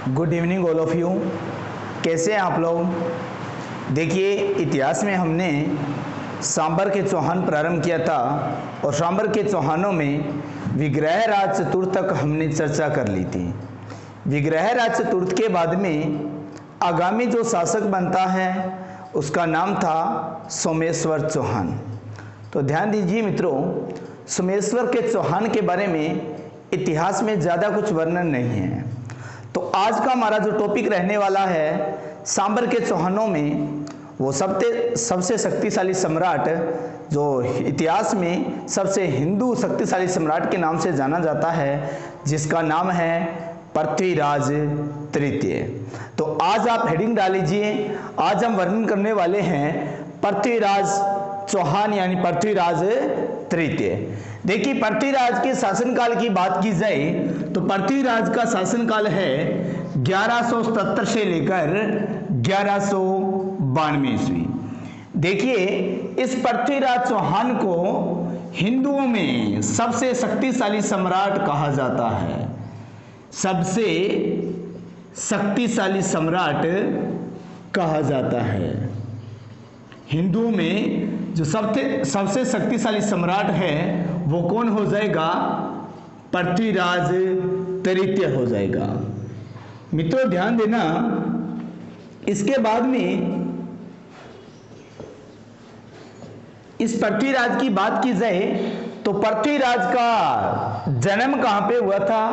Good evening all of you. कैसे हैं आप लोग? देखिए, इतिहास में हमने सांबर के चौहान प्रारंभ किया था और सांबर के चौहानों में विग्रहराज चतुर्थ तक हमने चर्चा कर ली थी। विग्रहराज चतुर्थ के बाद में आगामी जो शासक बनता है उसका नाम था सोमेश्वर चौहान। तो ध्यान दीजिए मित्रों, सोमेश्वर के चौहान के बारे में इतिहास में ज़्यादा कुछ वर्णन नहीं है। तो आज का हमारा जो टॉपिक रहने वाला है, सांबर के चौहानों में वो सबसे शक्तिशाली सम्राट जो इतिहास में सबसे हिंदू शक्तिशाली सम्राट के नाम से जाना जाता है, जिसका नाम है पृथ्वीराज तृतीय। तो आज आप हेडिंग डाल लीजिए, आज हम वर्णन करने वाले हैं पृथ्वीराज चौहान यानी पृथ्वीराज तृतीय। देखिए, पृथ्वीराज के शासनकाल की बात की जाए तो पृथ्वीराज का शासनकाल है 1177 से लेकर 1192 ईस्वी। देखिए, इस पृथ्वीराज चौहान को हिंदुओं में सबसे शक्तिशाली सम्राट कहा जाता है। सबसे शक्तिशाली सम्राट कहा जाता है। हिंदुओं में जो सबसे शक्तिशाली सम्राट है वो कौन हो जाएगा? पृथ्वीराज तृतीय हो जाएगा। मित्रों ध्यान देना, इसके बाद में इस पृथ्वीराज की बात की जाए तो पृथ्वीराज का जन्म कहां पे हुआ था,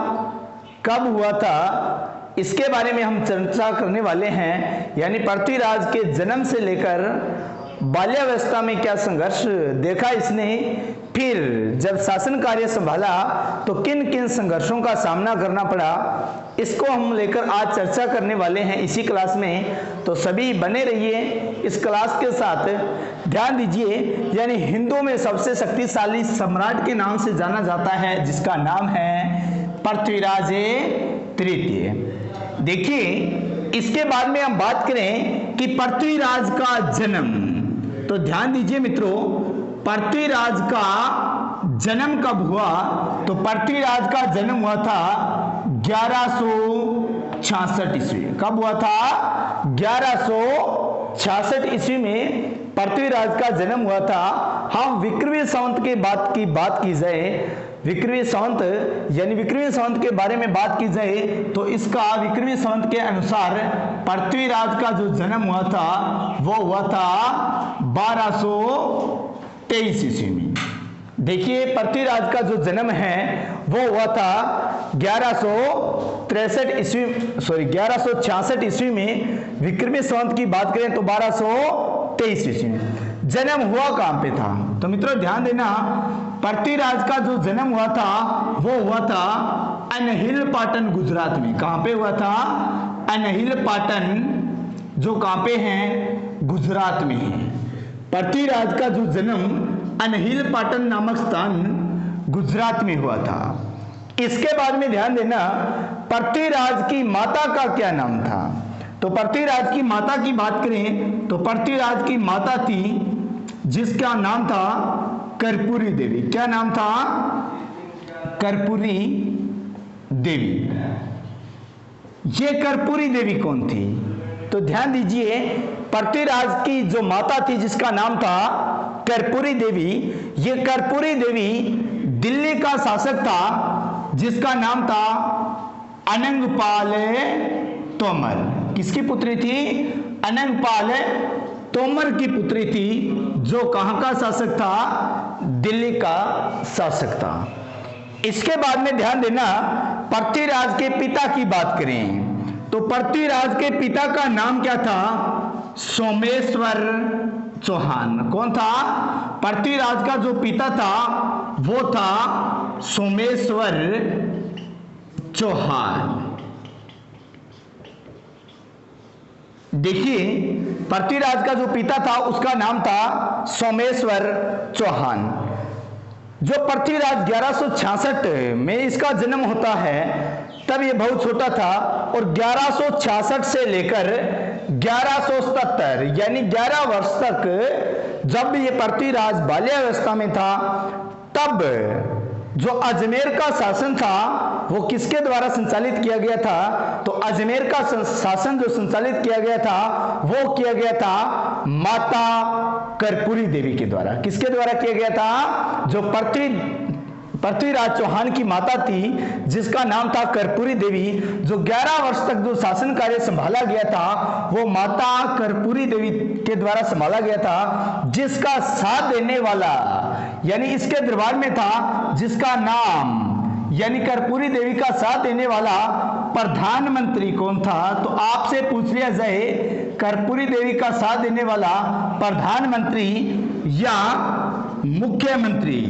कब हुआ था, इसके बारे में हम चर्चा करने वाले हैं। यानी पृथ्वीराज के जन्म से लेकर बाल्यावस्था में क्या संघर्ष देखा इसने, फिर जब शासन कार्य संभाला तो किन किन संघर्षों का सामना करना पड़ा, इसको हम लेकर आज चर्चा करने वाले हैं इसी क्लास में। तो सभी बने रहिए इस क्लास के साथ। ध्यान दीजिए, यानी हिंदुओं में सबसे शक्तिशाली सम्राट के नाम से जाना जाता है, जिसका नाम है पृथ्वीराज तृतीय। देखिए, इसके बाद में हम बात करें कि पृथ्वीराज का जन्म। तो ध्यान दीजिए मित्रों, पृथ्वीराज का जन्म कब हुआ? तो पृथ्वीराज का जन्म हुआ था 1166 ईस्वी। कब हुआ था? 1166 ईस्वी में पृथ्वीराज का जन्म हुआ था। हम विक्रमी संवत की बात की जाए, विक्रमी संवत यानी विक्रमी संवत के बारे में बात की जाए तो इसका विक्रमी संवत के अनुसार पृथ्वीराज का जो जन्म हुआ था वो हुआ था 1223 ईस्वी में। देखिए, पृथ्वीराज का जो जन्म है वो हुआ था 1166 ईस्वी में। विक्रमी संवत की बात करें तो 1223 ईस्वी में। जन्म हुआ कहां पे था? तो मित्रों ध्यान देना, पृथ्वीराज का जो जन्म हुआ था वो हुआ था अनहिल पाटन, गुजरात में। कहां पे हुआ था? अनहिल पाटन, जो कहां पे है? गुजरात में है। पृथ्वीराज का जो जन्म अनहिल पाटन नामक स्थान गुजरात में हुआ था। इसके बाद में ध्यान देना, पृथ्वीराज की माता का क्या नाम था? तो पृथ्वीराज की माता की बात करें तो पृथ्वीराज की माता थी जिसका नाम था कर्पूरी देवी। क्या नाम था? कर्पूरी देवी। ये कर्पूरी देवी कौन थी? तो ध्यान दीजिए, पृथ्वीराज की जो माता थी जिसका नाम था कर्पूरी देवी, ये कर्पूरी देवी दिल्ली का शासक था जिसका नाम था अनंगपाल तोमर। किसकी पुत्री थी? अनंगपाल तोमर की पुत्री थी, जो कहां का शासक था? दिल्ली का शासक था। इसके बाद में ध्यान देना, पृथ्वीराज के पिता की बात करें तो पृथ्वीराज के पिता का नाम क्या था? सोमेश्वर चौहान। कौन था? पृथ्वीराज का जो पिता था वो था सोमेश्वर चौहान। देखिए, पृथ्वीराज का जो पिता था उसका नाम था सोमेश्वर चौहान। जो पृथ्वीराज 1166 में इसका जन्म होता है, तब ये बहुत छोटा था और 1166 से लेकर 1177 यानी 11 वर्ष तक जब ये पृथ्वीराज बाल्यावस्था में था, तब जो अजमेर का शासन था वो किसके द्वारा संचालित किया गया था? तो अजमेर का शासन जो संचालित किया गया था वो किया गया था माता कर्पूरी देवी के द्वारा। किसके द्वारा किया गया था? जो पृथ्वीराज चौहान की माता थी जिसका नाम था कर्पूरी देवी, जो 11 वर्ष तक जो शासन कार्य संभाला गया था वो माता कर्पूरी देवी के द्वारा संभाला गया था, जिसका साथ देने वाला यानी इसके दरबार में था जिसका नाम यानी कर्पूरी देवी का साथ देने वाला प्रधानमंत्री कौन था? तो आपसे पूछ लिया जाए कर्पूरी देवी का साथ देने वाला प्रधानमंत्री या मुख्यमंत्री।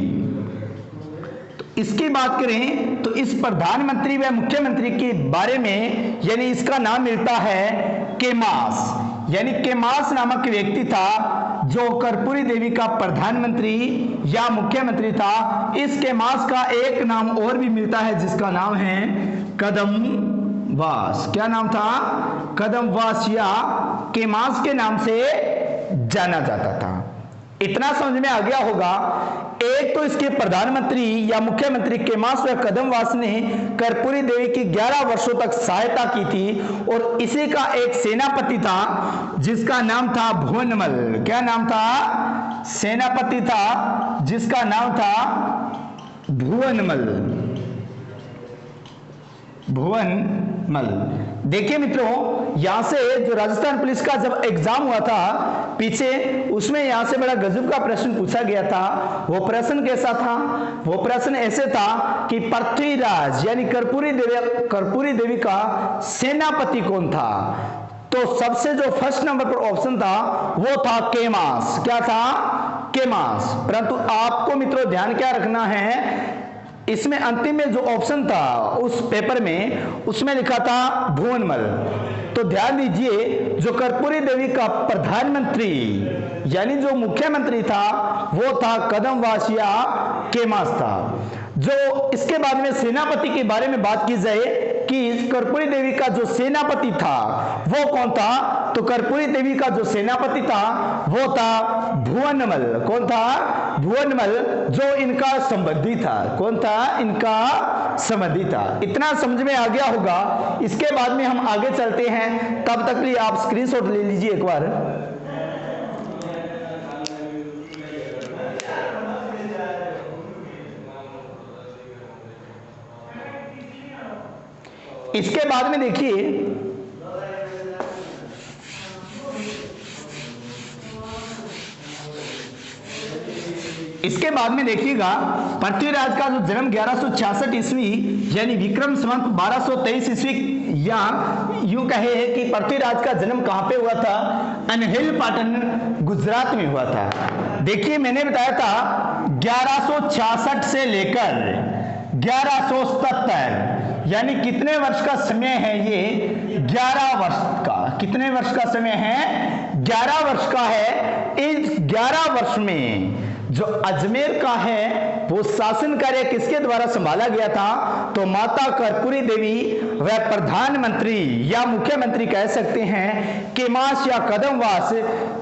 इसकी बात करें तो इस प्रधानमंत्री व मुख्यमंत्री के बारे में यानी इसका नाम मिलता है केमास। यानी केमास नामक व्यक्ति था जो कर्पूरी देवी का प्रधानमंत्री या मुख्यमंत्री था। इस केमास का एक नाम और भी मिलता है जिसका नाम है कदमवास। क्या नाम था? कदमवास या केमास के नाम से जाना जाता था। इतना समझ में आ गया होगा। एक तो इसके प्रधानमंत्री या मुख्यमंत्री केमास व कदमवास ने कर्पूरी देवी की 11 वर्षों तक सहायता की थी और इसी का एक सेनापति था जिसका नाम था भुवनमल। क्या नाम था? सेनापति था जिसका नाम था भुवनमल। देखिए मित्रों, यहां से जो राजस्थान पुलिस का जब एग्जाम हुआ था पीछे, उसमें यहां से बड़ा गजब का प्रश्न पूछा गया था। वो प्रश्न कैसा था? वो प्रश्न ऐसे था कि पृथ्वीराज यानी कर्पूरी देवी का सेनापति कौन था? तो सबसे जो फर्स्ट नंबर पर ऑप्शन था वो था केमास। क्या था? केमास। परंतु आपको मित्रों ध्यान क्या रखना है, इसमें अंतिम में जो ऑप्शन था उस पेपर में उसमें लिखा था भुवनमल। तो ध्यान दीजिए, जो कर्पूरी देवी का प्रधानमंत्री यानी जो मुख्यमंत्री था वो था कदमवास या केमास था। जो इसके बाद में सेनापति के बारे में बात की जाए कि कर्पूरी देवी का जो सेनापति था वो कौन था? तो कर्पूरी देवी का जो सेनापति था वो था भुवनमल। कौन था? भुवनमल, जो इनका संबंधी था। कौन था? इनका संबंधी था। इतना समझ में आ गया होगा। इसके बाद में हम आगे चलते हैं, तब तक लिए आप स्क्रीनशॉट ले लीजिए एक बार। इसके बाद में देखिए, इसके बाद में देखिएगा पृथ्वीराज का जो जन्म 1166 ईस्वी यानी विक्रम संवत 1223 ईस्वी, या यूं कहे कि पृथ्वीराज का जन्म कहां पे हुआ था? अनहिल पाटन गुजरात में हुआ था। देखिए मैंने बताया था 1166 से लेकर 1177 यानी कितने वर्ष का समय है ये? 11 वर्ष का। कितने वर्ष का समय है? 11 वर्ष का है। इस 11 वर्ष में जो अजमेर का है वो शासन कार्य किसके द्वारा संभाला गया था? तो माता कर्पूरी देवी व प्रधानमंत्री या मुख्यमंत्री कह सकते हैं केमास या कदमवास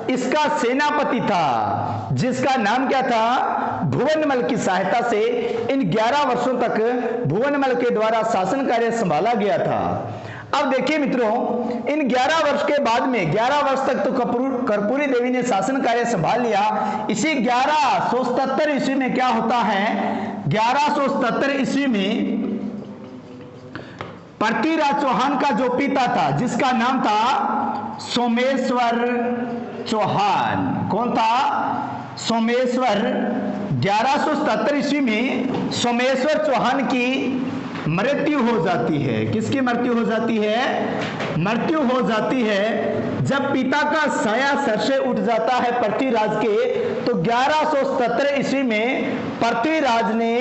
इसका सेनापति था, जिसका नाम क्या था? भुवनमल की सहायता से इन 11 वर्षों तक भुवनमल के द्वारा शासन कार्य संभाला गया था। अब देखिए मित्रों, इन 11 वर्ष के बाद में 11 वर्ष तक तो कर्पूरी देवी ने शासन कार्य संभाल लिया। इसी 1177 ईस्वी में क्या होता है? 1177 ईस्वी में पृथ्वीराज चौहान का जो पिता था जिसका नाम था सोमेश्वर चौहान। कौन था? सोमेश्वर। 1177 ईस्वी में सोमेश्वर चौहान की मृत्यु हो जाती है। किसकी मृत्यु हो जाती है? मृत्यु हो जाती है जब पिता का साया सर से उठ जाता है पृथ्वीराज के। तो 1177 ईस्वी में पृथ्वीराज ने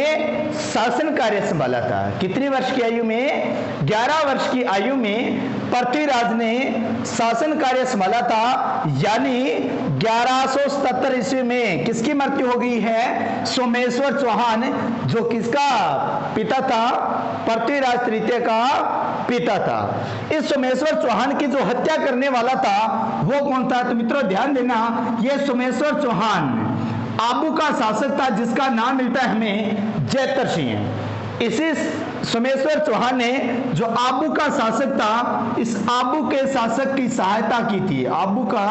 शासन कार्य संभाला था। कितनी वर्ष की आयु में? 11 वर्ष की आयु में पृथ्वीराज ने शासन कार्य संभाला था। यानी 1177 ईस्वी में किसकी मृत्यु हो गई है? सोमेश्वर चौहान, जो किसका पिता था? पृथ्वीराज तृतीय का पिता था। इस सोमेश्वर चौहान की जो हत्या करने वाला था वो कौन था? तो मित्रों ध्यान देना, यह सोमेश्वर चौहान आबू का शासक था जिसका नाम मिलता है हमें जैतर सिंह। इसी सोमेश्वर चौहान ने जो आबू का शासक था, इस आबू के शासक की सहायता की थी। आबू का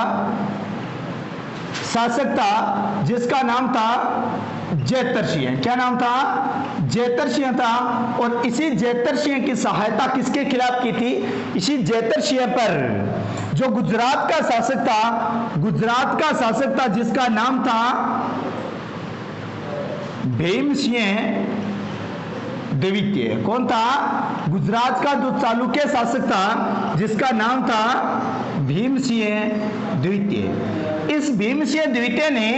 शासक था जिसका नाम था जैतर सिंह। क्या नाम था? जैतर सिंह था। और इसी जैतर सिंह की सहायता किसके खिलाफ की थी? इसी जैतर सिंह पर जो गुजरात का शासक था, गुजरात का शासक था जिसका नाम था भीम सिंह द्वितीय। कौन था? गुजरात का जो चालुक्य शासक था जिसका नाम था भीम सिंह द्वितीय। इस भीम सिंह द्वितीय ने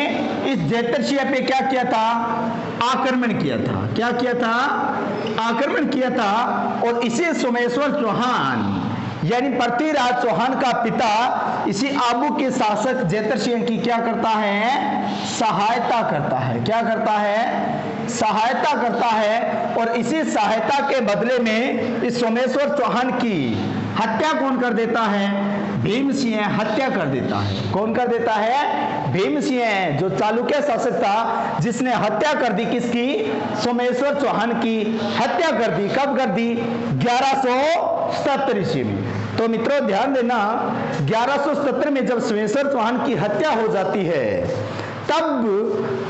इस जैतर सिंह पे क्या किया था? आक्रमण किया था। क्या किया था? आक्रमण किया था। और इसी सोमेश्वर चौहान यानी पृथ्वीराज चौहान का पिता इसी आबू के शासक जैतर सिंह की क्या करता है? सहायता करता है। क्या करता है? सहायता करता है। और इसी सहायता के बदले में इस सोमेश्वर चौहान की हत्या कौन कर देता है? भीम सिंह हत्या कर देता है। कौन कर देता है? भीम सिंह, जो चालुक्य शासक था जिसने हत्या कर दी। किसकी? सोमेश्वर चौहान की हत्या कर दी। कब कर दी? 1177 ईस्वी में। तो मित्रों ध्यान देना, 1177 में जब सोमेश्वर चौहान की हत्या हो जाती है, तब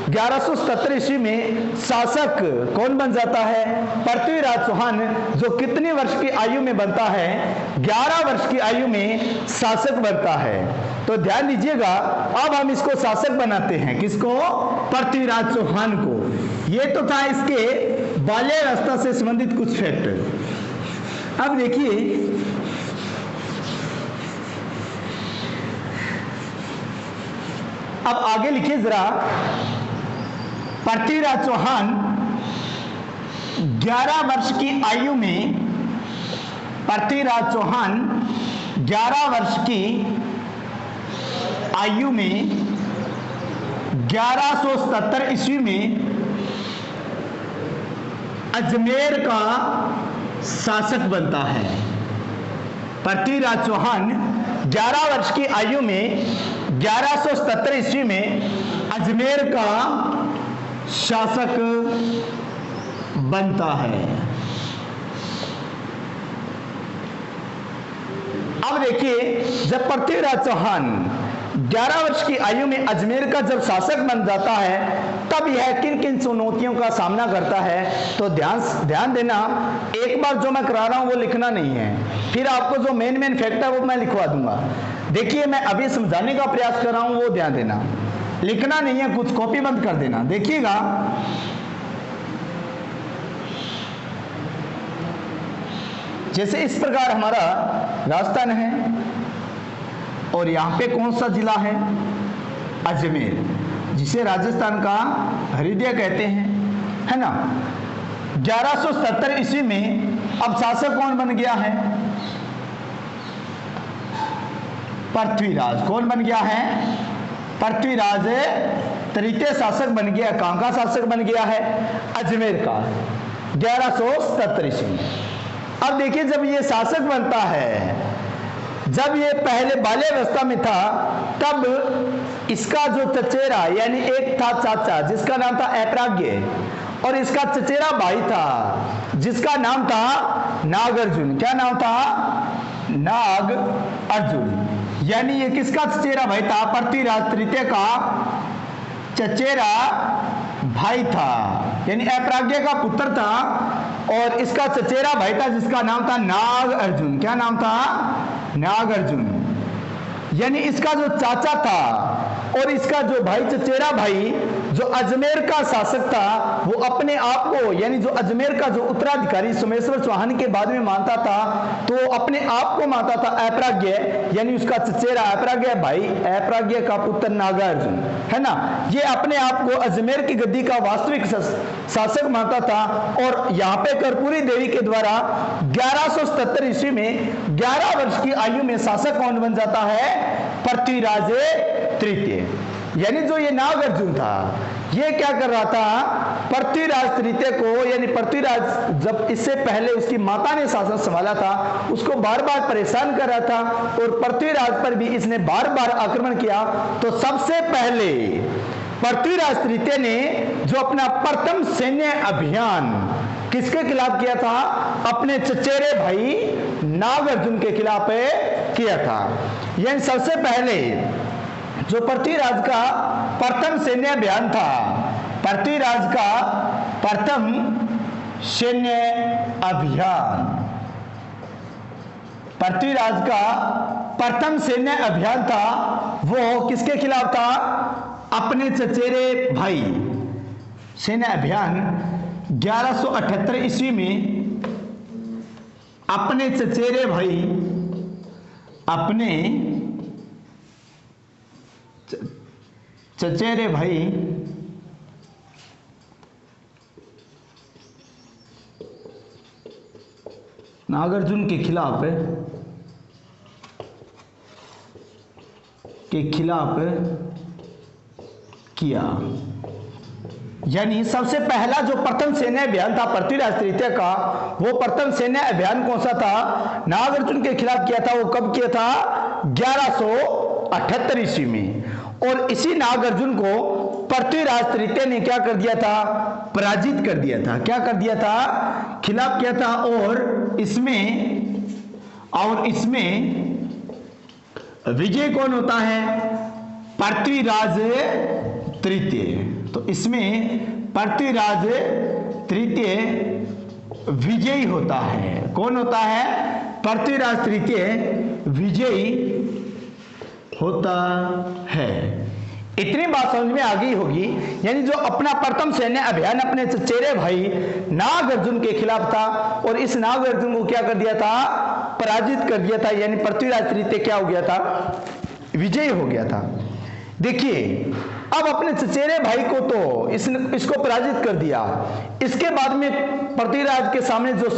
1177 ईस्वी में शासक कौन बन जाता है? पृथ्वीराज चौहान, जो कितनी वर्ष की आयु में बनता है? 11 वर्ष की आयु में शासक बनता है। तो ध्यान दीजिएगा, अब हम इसको शासक बनाते हैं। किसको? पृथ्वीराज चौहान को। ये तो था इसके बाल्यावस्था से संबंधित कुछ फैक्ट। अब देखिए, अब आगे लिखिए जरा। पृथ्वीराज चौहान 11 वर्ष की आयु में, पृथ्वीराज चौहान 11 वर्ष की आयु में 1177 ईस्वी में अजमेर का शासक बनता है। पृथ्वीराज चौहान 11 वर्ष की आयु में 1177 ईस्वी में अजमेर का शासक बनता है। अब देखिए, जब पृथ्वीराज चौहान 11 वर्ष की आयु में अजमेर का जब शासक बन जाता है, तब यह किन किन चुनौतियों का सामना करता है? तो ध्यान देना, एक बार जो मैं करा रहा हूं वो लिखना नहीं है, फिर आपको जो मेन फैक्ट है वो मैं लिखवा दूंगा। देखिए, मैं अभी समझाने का प्रयास कर रहा हूं, वो ध्यान देना, लिखना नहीं है कुछ, कॉपी बंद कर देना। देखिएगा, जैसे इस प्रकार हमारा राजस्थान है और यहां पे कौन सा जिला है? अजमेर, जिसे राजस्थान का हृदय कहते हैं, है ना। 1170 ईस्वी में अब शासक कौन बन गया है? पृथ्वीराज। कौन बन गया है? पृथ्वीराज तृतीय शासक बन गया। कहां का शासक बन गया है? अजमेर का, 1170 ईस्वी में। अब देखिए, जब ये शासक बनता है, जब ये पहले बाल्यावस्था में था, तब इसका जो चचेरा, यानी एक था चाचा जिसका नाम था ऐप्राग्य, और इसका चचेरा भाई था जिसका नाम था नागार्जुन। क्या नाम था? नागार्जुन। यानी ये किसका चचेरा भाई था? पृथ्वीराज तृतीय का चचेरा भाई था, यानी ऐप्राग्य का पुत्र था, और इसका चचेरा भाई था जिसका नाम था नागार्जुन। क्या नाम था? नागार्जुन। यानी इसका जो चाचा था और इसका जो भाई, चचेरा भाई, जो अजमेर का शासक था, वो अपने आप को, यानी जो अजमेर का जो उत्तराधिकारी सोमेश्वर चौहान के बाद में मानता था, तो अपने आप को मानता था ऐप्राग्य, यानी उसका चचेरा ऐप्राग्य भाई, ऐप्राग्य का पुत्र नागार्जुन, है ना। ये अपने आप को अजमेर की गद्दी का वास्तविक शासक मानता था। और यहाँ पे कर्पूरी देवी के द्वारा 1177 ईस्वी में 11 वर्ष की आयु में शासक कौन बन जाता है? पृथ्वीराज तृतीय। यानी जो ये नागार्जुन था, ये क्या कर रहा था? पृथ्वीराज तृतीय को, यानी पृथ्वीराज जब इससे पहले उसकी माता ने शासन संभाला था, उसको बार बार परेशान कर रहा था, और पृथ्वीराज पर भी इसने बार बार आक्रमण किया। तो सबसे पहले पृथ्वीराज तृतीय ने जो अपना प्रथम सैन्य अभियान किसके खिलाफ किया था? अपने चचेरे भाई नागार्जुन के खिलाफ किया था। यानी सबसे पहले जो पृथ्वीराज का प्रथम सैन्य अभियान था, पृथ्वीराज का प्रथम सैन्य अभियान, पृथ्वीराज का प्रथम सैन्य अभियान था, वो किसके खिलाफ था? अपने चचेरे भाई। सैन्य अभियान 1178 ईस्वी में अपने चचेरे भाई, अपने चचेरे भाई नागार्जुन के खिलाफ किया। यानी सबसे पहला जो प्रथम सैन्य अभियान था पृथ्वीराज तृतीय का, वो प्रथम सैन्य अभियान कौन सा था? नागार्जुन के खिलाफ किया था। वो कब किया था? 1178 ईस्वी में। और इसी नागार्जुन को पृथ्वीराज तृतीय ने क्या कर दिया था? पराजित कर दिया था। क्या कर दिया था? खिलाफ किया था। और इसमें विजय कौन होता है? पृथ्वीराज तृतीय। तो इसमें पृथ्वीराज तृतीय विजयी होता है। कौन होता है? पृथ्वीराज तृतीय विजयी होता है। इतनी बात समझ में आ गई होगी। यानी जो अपना प्रथम सैन्य अभियान अपने चचेरे भाई नागार्जुन के खिलाफ था, और इस नागार्जुन को क्या कर दिया था? पराजित कर दिया था। यानी पृथ्वीराज तृतीय क्या हो गया था? विजयी हो गया था। देखिए, अब अपने चचेरे भाई को तो इसको पराजित कर दिया। इसके बाद में पृथ्वीराज के सामने जो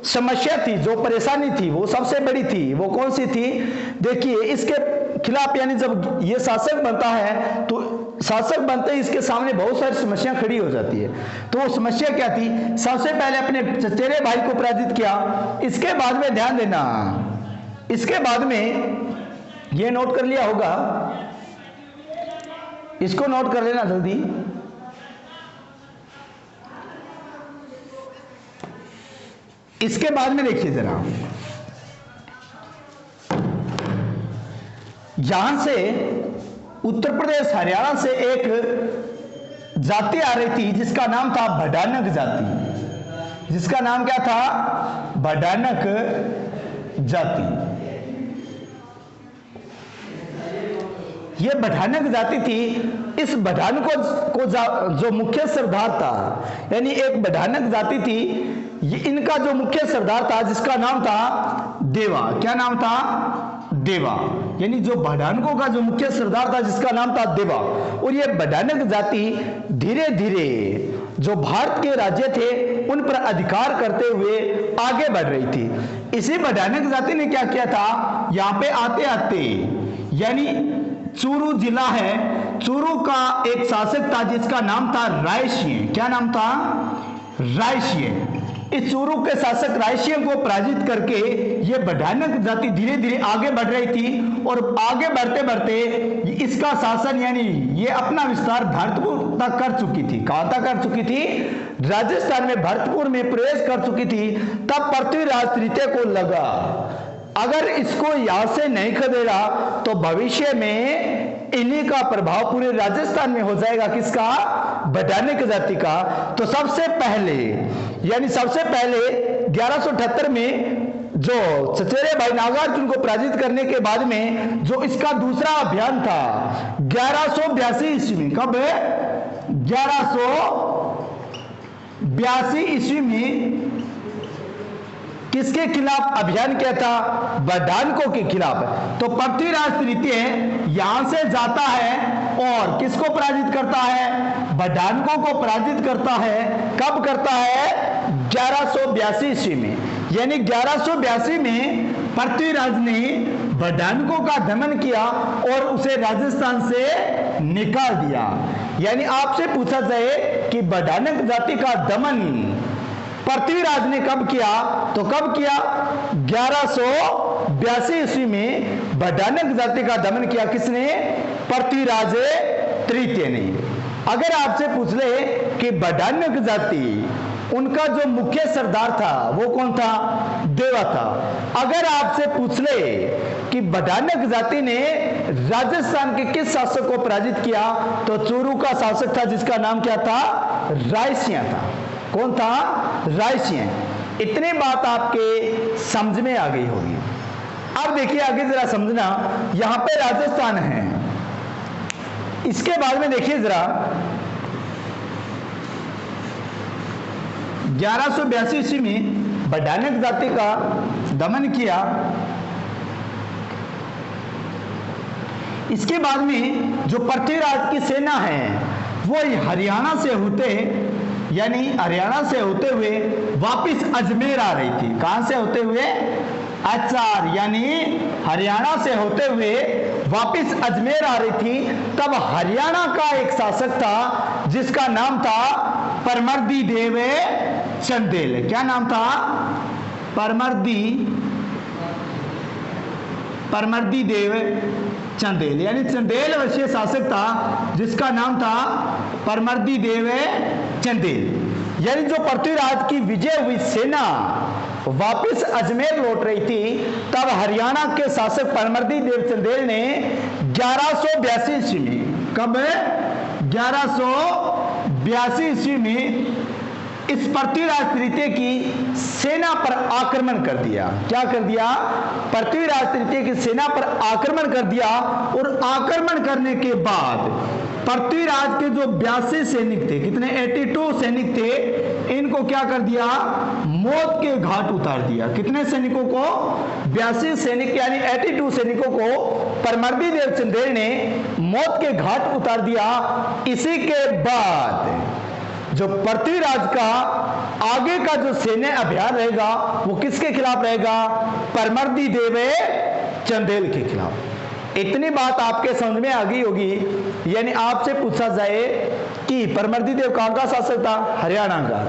समस्या थी, जो परेशानी थी, वो सबसे बड़ी थी। वो कौन सी थी? देखिए, इसके खिलाफ यानी जब ये शासक बनता है तो शासक बनते ही इसके सामने बहुत सारी समस्या खड़ी हो जाती है। तो वो समस्या क्या थी? सबसे पहले अपने चचेरे भाई को पराजित किया। इसके बाद में ध्यान देना, इसके बाद में ये नोट कर लिया होगा, इसको नोट कर लेना जल्दी। इसके बाद में देखिए जरा, यहां से उत्तर प्रदेश हरियाणा से एक जाति आ रही थी जिसका नाम था भडानक जाति। जिसका नाम क्या था? भडानक जाति। यह भडानक जाति थी। इस भडानकों को जो मुख्य सरदार था, यानी एक भडानक जाति थी, इनका जो मुख्य सरदार था जिसका नाम था देवा। क्या नाम था? देवा। यानी जो भडानकों का जो मुख्य सरदार था जिसका नाम था देवा। और ये भडानक जाति धीरे धीरे जो भारत के राज्य थे उन पर अधिकार करते हुए आगे बढ़ रही थी। इसी भडानक जाति ने क्या किया था? यहाँ पे आते आते, यानी चूरू जिला है, चूरू का एक शासक था जिसका नाम था रायसिंह। क्या नाम था? रायसिंह। इस चूरू के शासक रायसिंह को पराजित करके ये भडानक जाति धीरे धीरे आगे बढ़ रही थी। और आगे बढ़ते बढ़ते इसका शासन, यानी ये अपना विस्तार भरतपुर तक कर चुकी थी। कहां तक कर चुकी थी? राजस्थान में भरतपुर में प्रवेश कर चुकी थी। तब पृथ्वीराज तृतीय को लगा अगर इसको यहां से नहीं खदेड़ा तो भविष्य में इन्हीं का प्रभाव पूरे राजस्थान में हो जाएगा। किसका? भडानक जाति का। तो सबसे पहले 1178 में जो चचेरे भाई नागार्जुन को पराजित करने के बाद में जो इसका दूसरा अभियान था 1182 ईस्वी में, कब? 1182 ईस्वी में किसके खिलाफ अभियान किया था? भडानकों के खिलाफ। तो पृथ्वीराज तृतीय यहां से जाता है और किसको पराजित करता है? भडानकों को पराजित करता है। कब करता है? 1182 ईस्वी में। यानी 1182 में पृथ्वीराज ने भडानकों का दमन किया और उसे राजस्थान से निकाल दिया। यानी आपसे पूछा जाए कि भडानक जाति का दमन पृथ्वीराज ने कब किया? तो कब किया? 1182 ईस्वी में भडानक जाति का दमन किया। किसने? पृथ्वीराज तृतीय ने। अगर आपसे पूछ ले कि भडानक जाति उनका जो मुख्य सरदार था वो कौन था? देवा था। अगर आपसे पूछ ले कि बडानक जाति ने राजस्थान के किस शासक को पराजित किया, तो चूरू का शासक था जिसका नाम क्या था? रायसिंह था। कौन था? रायसिंह। इतनी बात आपके समझ में आ गई होगी। अब देखिए आगे जरा समझना, यहां पे राजस्थान है। इसके बाद में देखिए जरा 1182 ईस्वी में बडानक जाति का दमन किया। इसके बाद में जो पृथ्वीराज की सेना है वो हरियाणा से होते, यानी हरियाणा से होते हुए वापस अजमेर आ रही थी। कहां से होते हुए? अचार, यानी हरियाणा से होते हुए वापस अजमेर आ रही थी। तब हरियाणा का एक शासक था जिसका नाम था परमर्दी देव चंदेल। क्या नाम था? परमर्दी देव चंदेल, यानी चंदेल वंशीय शासक था जिसका नाम था परमर्दी देव चंदेल। यानी जो पृथ्वीराज की विजय हुई सेना वापिस अजमेर लौट रही थी, तब हरियाणा के शासक परमर्दी देव चंदेल ने 1182 ईस्वी में, कब? 1182 ईस्वी में इस पृथ्वीराज तृतीय की सेना पर आक्रमण कर दिया। क्या कर दिया? पृथ्वीराज तृतीय की सेना पर आक्रमण कर दिया। और आक्रमण करने के बाद पृथ्वीराज के जो 82 सैनिक थे, कितने? 82 सैनिक थे, इनको क्या कर दिया? मौत के घाट उतार दिया। कितने सैनिकों को? 82 सैनिक, यानी 82 सैनिकों को परमर्दी देव चंदेल ने मौत के घाट उतार दिया। इसी के बाद जो पृथ्वीराज का आगे का जो सैन्य अभियान रहेगा वो किसके खिलाफ रहेगा? परमर्दी देव चंदेल के खिलाफ। इतनी बात आपके समझ में आ गई होगी। यानी आपसे पूछा जाए कि परमर्दी देव कहां का शासक था? हरियाणा का।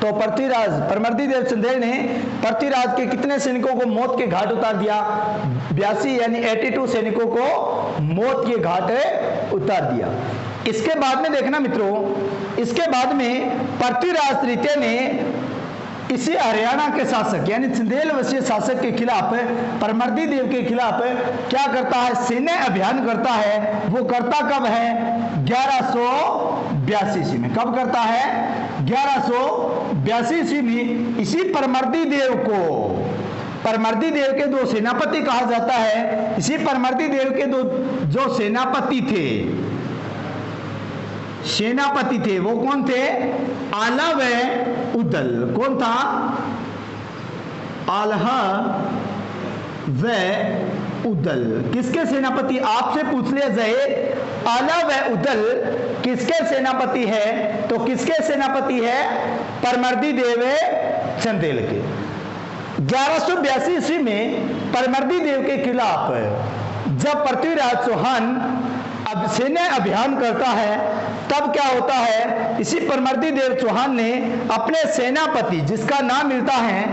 तो पृथ्वीराज परमर्दी देव चंदेल ने पृथ्वीराज के कितने सैनिकों को मौत के घाट उतार दिया? 82, यानी 82 सैनिकों को मौत के घाट उतार दिया। इसके बाद में देखना मित्रों, इसके बाद में पृथ्वीराज तृतीय ने इसी हरियाणा के शासक यानी चंदेल वंशीय शासक के खिलाफ, परमर्दी देव के खिलाफ क्या करता है? सैन्य अभियान करता है। वो करता कब है? 1182 ईस्वी में। कब करता है? 1182 ईस्वी में। इसी परमर्दी देव को, परमर्दी देव के दो सेनापति कहा जाता है। इसी परमर्दी देव के दो जो सेनापति थे वो कौन थे? आला व उदल। कौन था? आल्हा व उदल। किसके सेनापति? आपसे पूछ लिया जाए आला व उदल किसके सेनापति है, तो किसके सेनापति है? परमर्दी देव चंदेल के। 1182 ईस्वी में परमर्दी देव के खिलाफ जब पृथ्वीराज चौहान अब सैन्य अभियान करता है, तब क्या होता है? इसी परमर्दी देव चौहान ने अपने सेनापति जिसका नाम मिलता है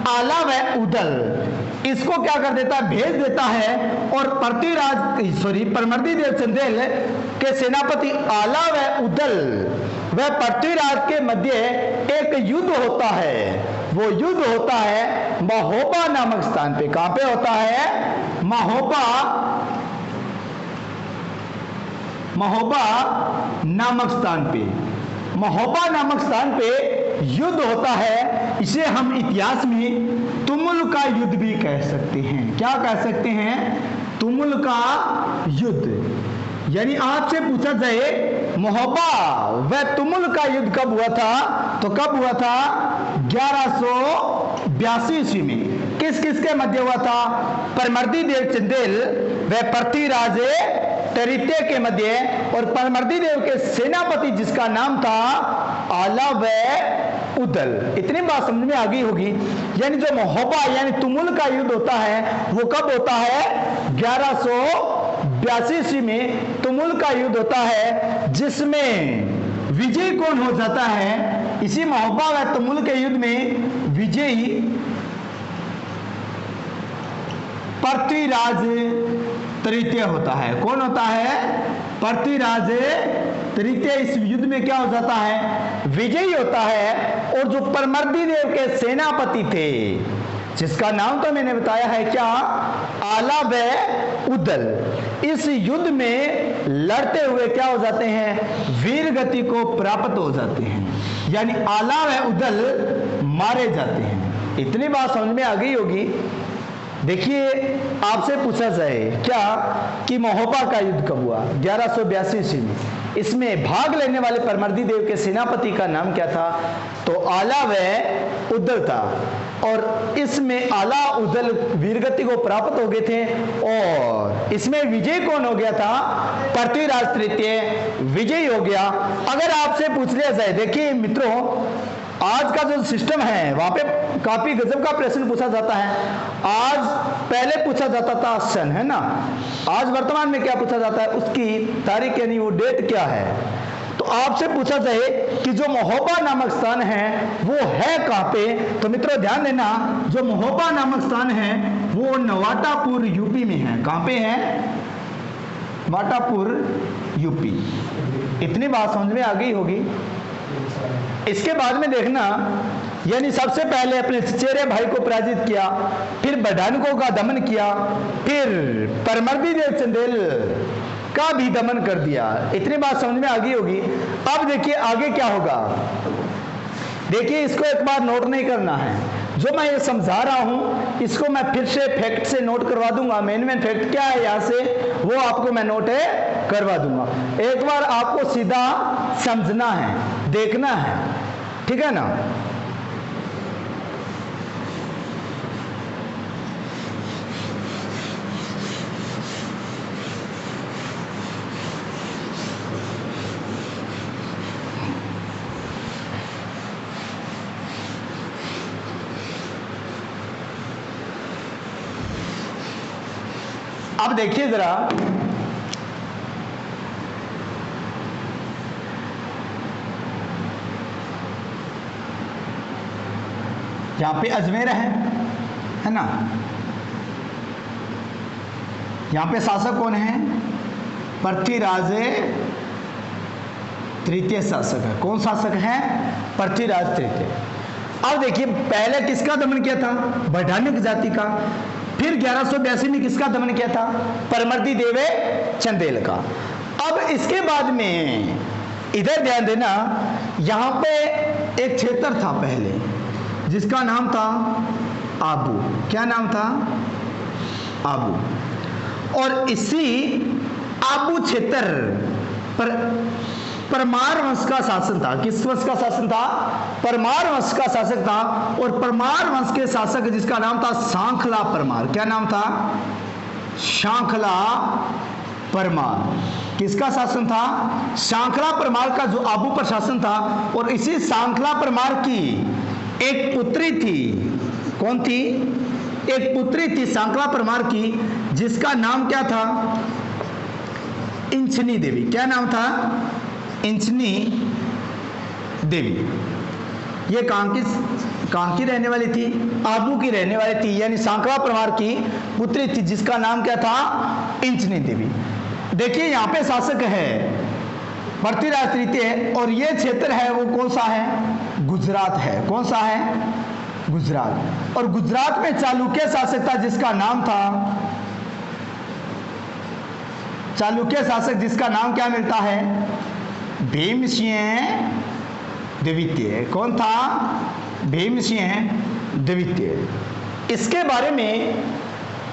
आला व उदल, इसको क्या कर देता है? भेज देता है। और परमर्दी देव चंदेल के सेनापति आला व उदल व पृथ्वीराज के मध्य एक युद्ध होता है। वो युद्ध होता है महोबा नामक स्थान पे। कहां पे होता है? महोबा नामक स्थान पे। महोबा नामक स्थान पे युद्ध होता है। इसे हम इतिहास में तुमुल का युद्ध भी कह सकते हैं। क्या कह सकते हैं? तुमुल का युद्ध। यानी आपसे पूछा जाए महोबा व तुमुल का युद्ध कब हुआ था, तो कब हुआ था? 1182 ईस्वी में। किस किस के मध्य हुआ था? परमर्दी देव चंदेल व पृथ्वीराज तृतीय के मध्य। और परमर्दी देव के सेनापति जिसका नाम था आला व उदल। इतनी बात समझ में आ गई होगी। यानी जो महोबा यानी तुमुल का युद्ध होता है वो कब होता है? 1182 ईस्वी में तुमुल का युद्ध होता है, जिसमें विजयी कौन हो जाता है? इसी महोबा व तुमुल के युद्ध में विजयी पृथ्वीराज तृतीय होता है। कौन होता है? पृथ्वीराज तृतीय इस युद्ध में क्या हो जाता है, विजयी होता है। और जो परमर्दी देव के सेनापति थे, जिसका नाम तो मैंने बताया है क्या, आला व उदल, इस युद्ध में लड़ते हुए क्या हो जाते हैं, वीर गति को प्राप्त हो जाते हैं, यानी आला व उदल मारे जाते हैं। इतनी बात समझ में आ गई होगी। देखिए, आपसे पूछा जाए क्या कि महोबा का युद्ध कब हुआ, 1182 ईस्वी में। इसमें भाग लेने वाले परमर्दी देव के सेनापति का नाम क्या था, तो आला व उदल था। और इसमें आला उदल वीरगति को प्राप्त हो गए थे। और इसमें विजय कौन हो गया था, पृथ्वीराज तृतीय विजयी हो गया। अगर आपसे पूछ लिया जाए, देखिए मित्रों, आज का जो सिस्टम है वहां पे काफी गजब का प्रश्न पूछा जाता है। आज पहले पूछा जाता था सन, है ना, आज वर्तमान में क्या पूछा जाता है, उसकी तारीख यानी वो डेट क्या है। तो आपसे पूछा जाए कि जो महोबा नामक स्थान है वो है कहां पे, तो मित्रों ध्यान देना, जो महोबा नामक स्थान है वो नवाटापुर यूपी में है। कहां पे है, वाटापुर यूपी। इतनी बात समझ में आ गई होगी। इसके बाद में देखना, यानी सबसे पहले अपने चचेरे भाई को पराजित किया, फिर बढ़ानकों का दमन किया, फिर परमर्दी देव चंदेल का भी दमन कर दिया। इतनी बात समझ में आ गई होगी। अब देखिए आगे क्या होगा। देखिए, इसको एक बार नोट नहीं करना है, जो मैं ये समझा रहा हूं इसको मैं फिर से फैक्ट से नोट करवा दूंगा। मेन फैक्ट क्या है यहां से, वो आपको मैं नोट करवा दूंगा। एक बार आपको सीधा समझना है, देखना है, ठीक है ना। अब देखिए जरा, यहां पे अजमेर है ना, यहां पे शासक कौन है, पृथ्वीराज तृतीय शासक है। कौन शासक है, पृथ्वीराज तृतीय। अब देखिए, पहले किसका दमन किया था, बढ़ानिक जाति का। फिर 1182 में किसका दमन किया था, परमर्दी देव चंदेल का। अब इसके बाद में इधर ध्यान देना, यहां पे एक क्षेत्र था पहले जिसका नाम था आबू। क्या नाम था, आबू। और इसी आबू क्षेत्र पर परमार वंश का शासन था। किस वंश का शासन था, परमार वंश का शासक था। और परमार वंश के शासक जिसका नाम था सांखला परमार। क्या नाम था, सांखला परमार। किसका शासन था, सांखला परमार का जो आबू पर शासन था। और इसी सांखला परमार की एक पुत्री थी। कौन थी, एक पुत्री थी सांखला परमार की, जिसका नाम क्या था, इंचनी देवी। क्या नाम था, इंचनी देवी। ये कहां की रहने वाली थी, आबू की रहने वाली थी, यानी सांखला परमार की पुत्री थी, जिसका नाम क्या था, इंचनी देवी। देखिए, यहां पे शासक है पृथ्वीराज तृतीय। और ये क्षेत्र है वो कौन सा है, गुजरात है। कौन सा है, गुजरात। और गुजरात में चालुक्य शासक था, जिसका नाम था, चालुक्य शासक जिसका नाम क्या मिलता है, भीमसिंह द्वितीय। कौन था, भीमसिंह द्वितीय। इसके बारे में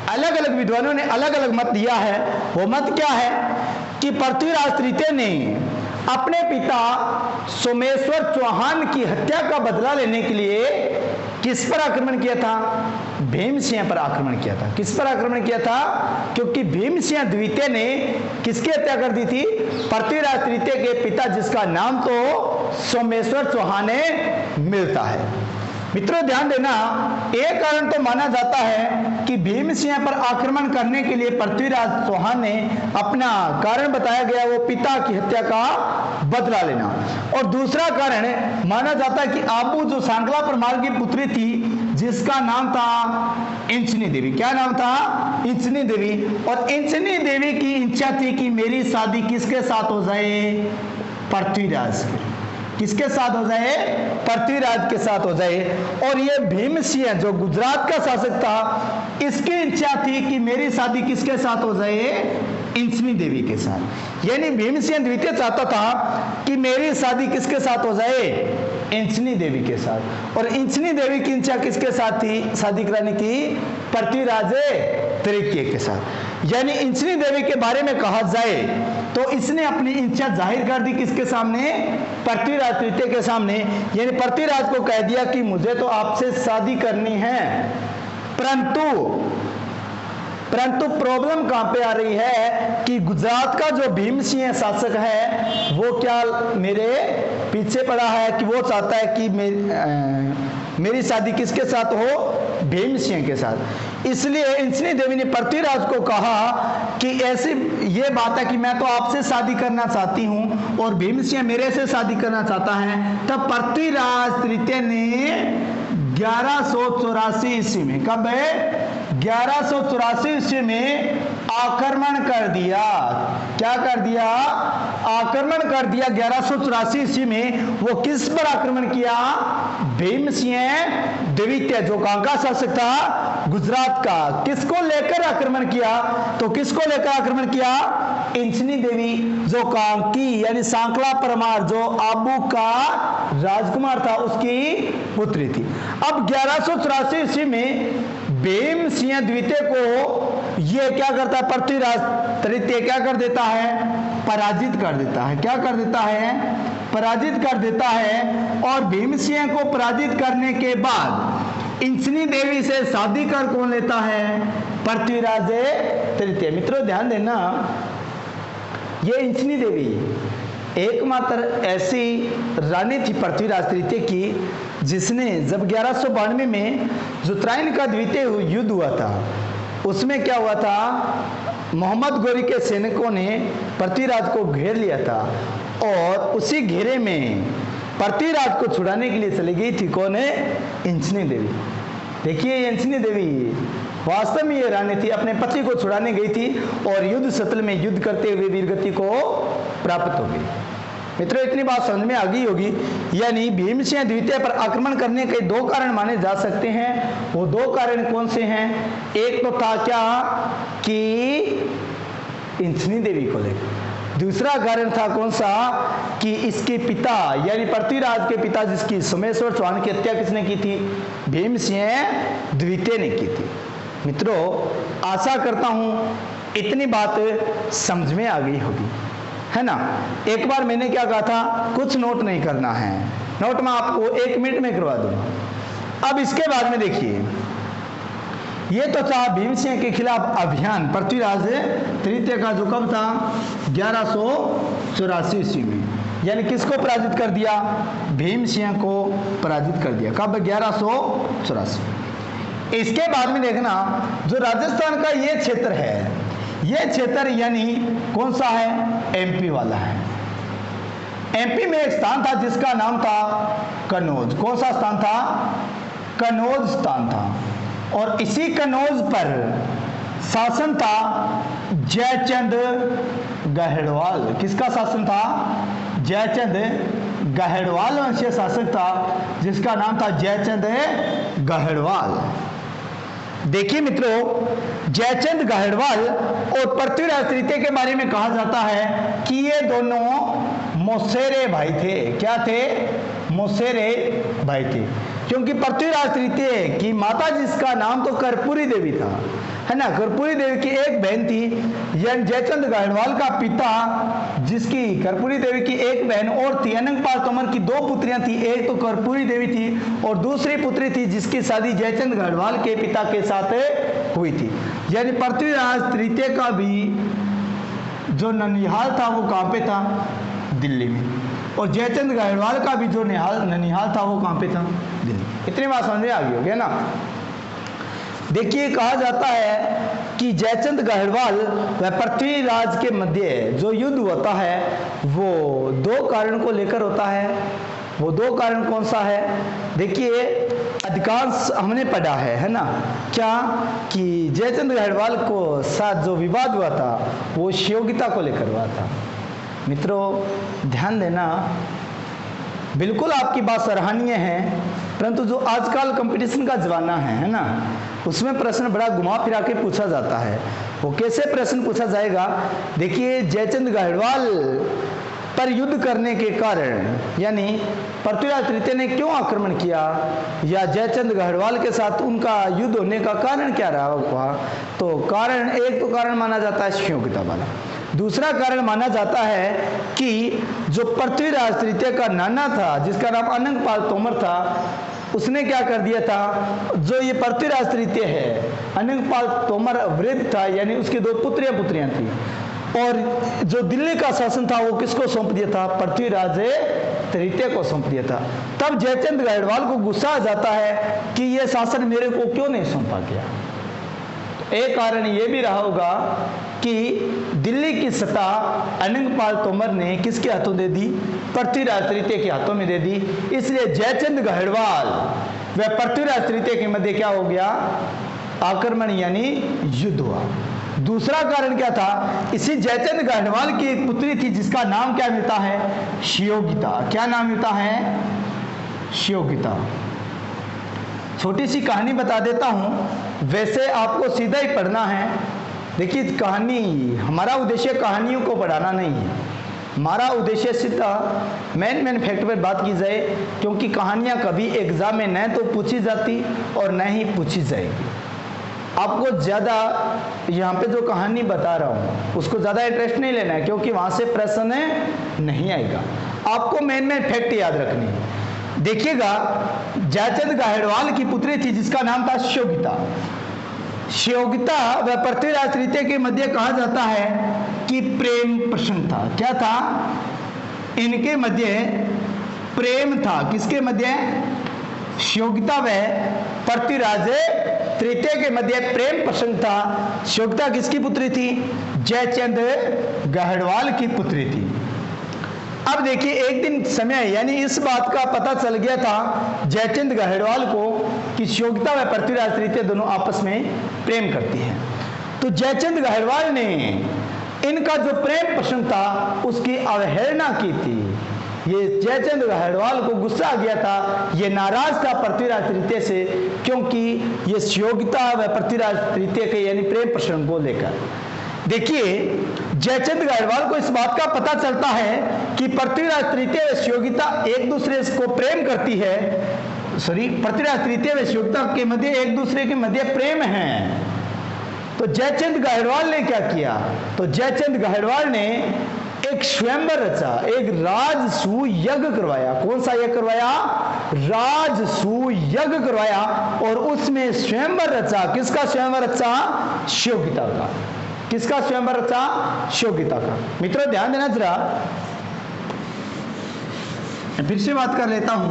अलग अलग विद्वानों ने अलग अलग मत दिया है। वो मत क्या है कि पृथ्वीराज तृतीय ने अपने पिता सोमेश्वर चौहान की हत्या का बदला लेने के लिए किस पर आक्रमण किया था, भीमसिंह पर आक्रमण किया था। किस पर आक्रमण किया था, क्योंकि भीमसिंह द्वितीय ने किसकी हत्या कर दी थी, पृथ्वीराज तृतीय के पिता, जिसका नाम तो सोमेश्वर चौहान मिलता है। मित्रों ध्यान देना, एक कारण तो माना जाता है कि भीमसिंह पर आक्रमण करने के लिए पृथ्वीराज चौहान ने अपना कारण बताया गया वो पिता की हत्या का बदला लेना। और दूसरा कारण माना जाता है कि आबू जो सांखला परमार की पुत्री थी, जिसका नाम था इंचनी देवी। क्या नाम था, इंचनी देवी। और इंचनी देवी की इच्छा थी कि मेरी शादी किसके साथ हो जाए, पृथ्वीराज किसके साथ हो जाए? पृथ्वीराज के साथ हो जाए। और ये भीमसिंह जो गुजरात का शासक था, इसकी इच्छा थी कि मेरी शादी किसके साथ हो जाए? इंचनी देवी के साथ। यानी भीमसिंह द्वितीय चाहता था कि मेरी शादी किसके साथ हो जाए? इंचनी देवी के साथ। और इंचनी देवी की इच्छा किसके साथ थी शादी कराने की? पृथ्वीराज तृतीय के साथ। यानी इंचनी देवी के बारे में कहा जाए तो इसने अपनी इच्छा जाहिर कर दी किसके सामने? पृथ्वीराज तृतीय के सामने। यानी पृथ्वीराज को कह दिया कि मुझे तो आपसे शादी करनी है, परंतु प्रॉब्लम कहां पे आ रही है कि गुजरात का जो भीमसिंह शासक है वो क्या मेरे पीछे पड़ा है कि वो चाहता है कि मेरी शादी किसके साथ हो? भीमसिंह के साथ। इसलिए इंचनी देवी ने पृथ्वीराज को कहा कि ऐसी ये बात है कि मैं तो आपसे शादी करना चाहती हूं और भीमसिंह मेरे से शादी करना चाहता है। तब पृथ्वीराज तृतीय ने 1184 ईस्वी में, कब है? 1184 ईस्वी में आक्रमण कर दिया। क्या कर दिया? आक्रमण कर दिया। 1184 ईस्वी में वो किस पर आक्रमण किया? भीमसिंह द्वितीय जो कहां का शासक था? गुजरात का। किसको लेकर आक्रमण किया? तो किसको लेकर आक्रमण किया? इंचनी देवी जो कांकी यानी सांकला परमार जो आबू का राजकुमार था उसकी पुत्री थी। अब 1184 ईस्वी में भीमसिंह द्वितीय को ये क्या करता है? पृथ्वीराज तृतीय क्या कर देता है? पराजित कर देता है। क्या कर देता है? पराजित कर देता है। और भीमसिंह को पराजित करने के बाद इंचनी देवी से शादी कर कौन लेता है? पृथ्वीराज तृतीय। मित्रों ध्यान देना, ये इंचनी देवी एकमात्र ऐसी रानी थी पृथ्वीराज तृतीय की जिसने जब 1192 में जो उत्तरायण का द्वितीय युद्ध हुआ था उसमें क्या हुआ था? मोहम्मद गोरी के सैनिकों ने पृथ्वीराज को घेर लिया था और उसी घेरे में पृथ्वीराज को छुड़ाने के लिए चली गई थी। कौन है? इंचनी देवी। देखिए इंचनी देवी वास्तव में ये रानी थी, अपने पति को छुड़ाने गई थी और युद्ध स्थल में युद्ध करते हुए वीरगति को प्राप्त हो गई। मित्रों इतनी बात समझ में आ गई होगी। यानी भीमसिंह द्वितीय पर आक्रमण करने के दो कारण माने जा सकते हैं। वो दो कारण कौन से हैं? एक तो था क्या कि इंचनी देवी को लेकर, दूसरा कारण था कौन सा कि इसके पिता यानी पृथ्वीराज के पिता जिसकी सोमेश्वर चौहान की हत्या किसने की थी? भीमसिंह द्वितीय ने की थी। मित्रों आशा करता हूं इतनी बात समझ में आ गई होगी, है ना। एक बार मैंने क्या कहा था? कुछ नोट नहीं करना है, नोट मैं आपको 1 मिनट में करवा दूंगा। अब इसके बाद में देखिए, ये तो था भीमसिंह के खिलाफ अभियान पृथ्वीराज तृतीय का जो कब था? 1184 ईस्वी में। यानी किसको पराजित कर दिया? भीमसिंह को पराजित कर दिया। कब? 1184। इसके बाद में देखना जो राजस्थान का ये क्षेत्र है, ये क्षेत्र यानी कौन सा है? एमपी वाला है। एमपी में एक स्थान था जिसका नाम था कन्नौज। कौन सा स्थान था? कन्नौज स्थान था। और इसी कन्नौज पर शासन था जयचंद गहड़वाल। किसका शासन था? जयचंद गहड़वाल वंशीय शासक था जिसका नाम था जयचंद गहड़वाल। देखिए मित्रों जयचंद गहड़वाल और पृथ्वीराज तृतीय के बारे में कहा जाता है कि ये दोनों मौसेरे भाई थे। क्या थे? मौसेरे भाई थे। क्योंकि पृथ्वीराज तृतीय की माता जिसका नाम तो कर्पूरी देवी था, है ना। कर्पूरी देवी की एक बहन थी। यानी जयचंद गहड़वाल का पिता जिसकी कर्पूरी देवी की एक बहन और थी। अनंगपाल तोमर की 2 पुत्रियां थी, एक तो कर्पूरी देवी थी और दूसरी पुत्री थी जिसकी शादी जयचंद गहड़वाल के पिता के साथ हुई थी। यानी पृथ्वीराज तृतीय का भी जो ननिहाल था वो कहां पे था? दिल्ली में। और जयचंद गहड़वाल का भी जो ननिहाल था वो कहां पे था? दिल्ली। इतनी बात समझ में आ गई होगी ना। देखिए कहा जाता है कि जयचंद गहड़वाल व पृथ्वीराज के मध्य जो युद्ध होता है वो 2 कारण को लेकर होता है। वो 2 कारण कौन सा है? देखिए अधिकांश हमने पढ़ा है ना, क्या कि जयचंद गहड़वाल को साथ जो विवाद हुआ था वो योग्यता को लेकर हुआ था। मित्रों ध्यान देना, बिल्कुल आपकी बात सराहनीय है, परंतु जो आजकल कंपटीशन का जमाना है ना, उसमें प्रश्न बड़ा घुमा फिरा के पूछा जाता है। वो कैसे प्रश्न पूछा जाएगा? देखिए, जयचंद गाहड़वाल पर युद्ध करने के कारण, यानी पृथ्वीराज तृतीय ने क्यों आक्रमण किया, या जयचंद गाहड़वाल के साथ उनका युद्ध होने का कारण क्या रहा हुआ? तो कारण, एक तो कारण माना जाता है शिवयोगिता वाला, दूसरा कारण माना जाता है कि जो पृथ्वीराज तृतीय का नाना था, जिसका नाम अनंगपाल तोमर था, उसने क्या कर दिया था, जो ये पृथ्वीराज तृतीय है, अनंगपाल तोमर वृद्ध था, यानी उसकी दो पुत्रियां थी, और जो दिल्ली का शासन था वो किसको सौंप दिया था? पृथ्वीराज तृतीय को सौंप दिया था। तब जयचंद गाहड़वाल को गुस्सा आ जाता है कि यह शासन मेरे को क्यों नहीं सौंपा गया। एक कारण ये भी रहा होगा कि दिल्ली की सत्ता अनंगपाल तोमर ने किसके हाथों दे दी? पृथ्वीराज तृतीय के हाथों में दे दी। इसलिए जयचंद गाहड़वाल व पृथ्वीराज तृतीय के मध्य क्या हो गया? आक्रमण, यानी युद्ध हुआ। दूसरा कारण क्या था? इसी जयचंद गाहड़वाल की एक पुत्री थी जिसका नाम क्या मिलता है? शिवयोगिता। क्या नाम मिलता है? शिवयोगिता। छोटी सी कहानी बता देता हूं, वैसे आपको सीधा ही पढ़ना है। देखिए, कहानी, हमारा उद्देश्य कहानियों को पढ़ाना नहीं है, हमारा उद्देश्य सीधा मेन फैक्ट पर बात की जाए, क्योंकि कहानियां कभी एग्जाम में न तो पूछी जाती और न ही पूछी जाएगी। आपको ज़्यादा यहाँ पे जो कहानी बता रहा हूँ उसको ज़्यादा इंटरेस्ट नहीं लेना है, क्योंकि वहाँ से प्रश्न नहीं आएगा। आपको मेन फैक्ट याद रखनी है। देखिएगा, जयचंद गाहड़वाल की पुत्री थी जिसका नाम था शिवयोगिता। शिवयोगिता व पृथ्वीराज तृतीय के मध्य कहा जाता है कि प्रेम प्रसंग था। क्या था? इनके मध्य प्रेम था। किसके मध्य? शिवयोगिता व पृथ्वीराज तृतीय के मध्य प्रेम प्रसंग था। शिवयोगिता किसकी पुत्री थी? जयचंद गाहड़वाल की पुत्री थी। अब देखिए, एक दिन समय, यानी इस बात का पता चल गया था जयचंद गाहड़वाल को कि शिवयोगिता व पृथ्वीराज तृतीय दोनों आपस में प्रेम करती हैं। तो जयचंद गाहड़वाल ने इनका जो प्रेम प्रसंग था उसकी अवहेलना की थी। ये जयचंद गाहड़वाल को गुस्सा आ गया था, ये नाराज था पृथ्वीराज तृतीय से, क्योंकि ये शिवयोगिता व पृथ्वीराज तृतीय के यानी प्रेम प्रसंग को लेकर। देखिए, जयचंद गाहड़वाल को इस बात का पता चलता है कि पृथ्वीराज तृतीय व शिवयोगिता एक दूसरे को प्रेम करती है, पृथ्वीराज तृतीय व शिवयोगिता के मध्य एक दूसरे के मध्य प्रेम है। तो जयचंद गाहड़वाल ने क्या किया? तो जयचंद गाहड़वाल ने एक स्वयंवर रचा, एक राजसूय यज्ञ करवाया। कौन सा यज्ञ करवाया? राजसूय यज्ञ करवाया, और उसमें स्वयंवर रचा। किसका स्वयंवर रचा? शिवयोगिता का। किसका स्वयंवर रचा? शिवयोगिता का। मित्रों ध्यान देना जरा, मैं फिर से बात कर लेता हूं।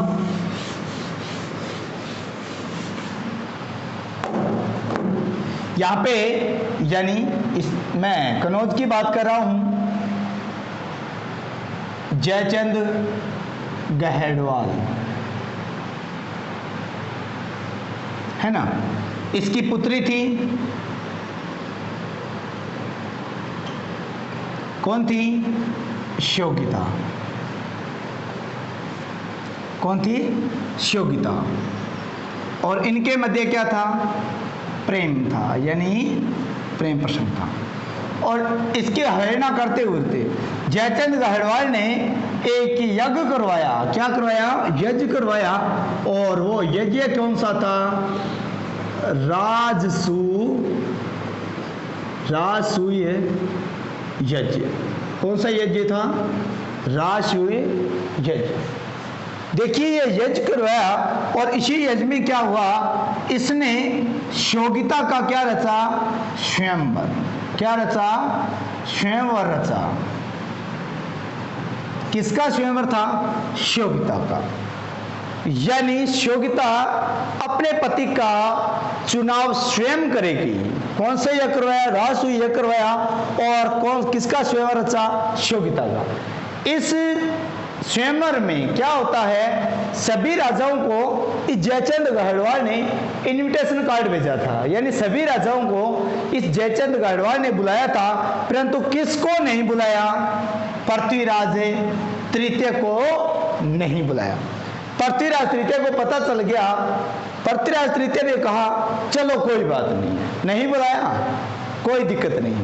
यहां पे, यानी मैं कनौज की बात कर रहा हूं, जयचंद गाहड़वाल है ना, इसकी पुत्री थी, कौन थी? शिवयोगिता। कौन थी? शिवयोगिता। और इनके मध्य क्या था? प्रेम था, यानी प्रेम प्रसंग था। और इसकी अवहेलना करते हुए जयचंद गाहड़वाल ने एक यज्ञ करवाया। क्या करवाया? यज्ञ करवाया। और वो यज्ञ कौन सा था? राजसूय यज्ञ। कौन सा यज्ञ था? राजसूय यज्ञ। देखिए, ये यज्ञ करवाया, और इसी यज्ञ में क्या हुआ? इसने शिवयोगिता का क्या रचा? स्वयंवर। क्या रचा? स्वयंवर रचा। किसका स्वयंवर था? शिवयोगिता का। यानी शिवयोगिता अपने पति का चुनाव स्वयं करेगी। कौन सा यज्ञ करवाया? राजसूय यज्ञ करवाया। और किसका स्वयंवर रचा? शिवयोगिता का। इस स्वयंवर में क्या होता है? सभी राजाओं को इस जयचंद गाहड़वाल ने इनविटेशन कार्ड भेजा था, यानी सभी राजाओं को इस जयचंद गाहड़वाल ने बुलाया था, परंतु किसको नहीं बुलाया? पृथ्वीराज तृतीय को नहीं बुलाया। पृथ्वीराज तृतीय को पता चल गया, पृथ्वीराज तृतीय ने कहा चलो कोई बात नहीं, नहीं बुलाया कोई दिक्कत नहीं,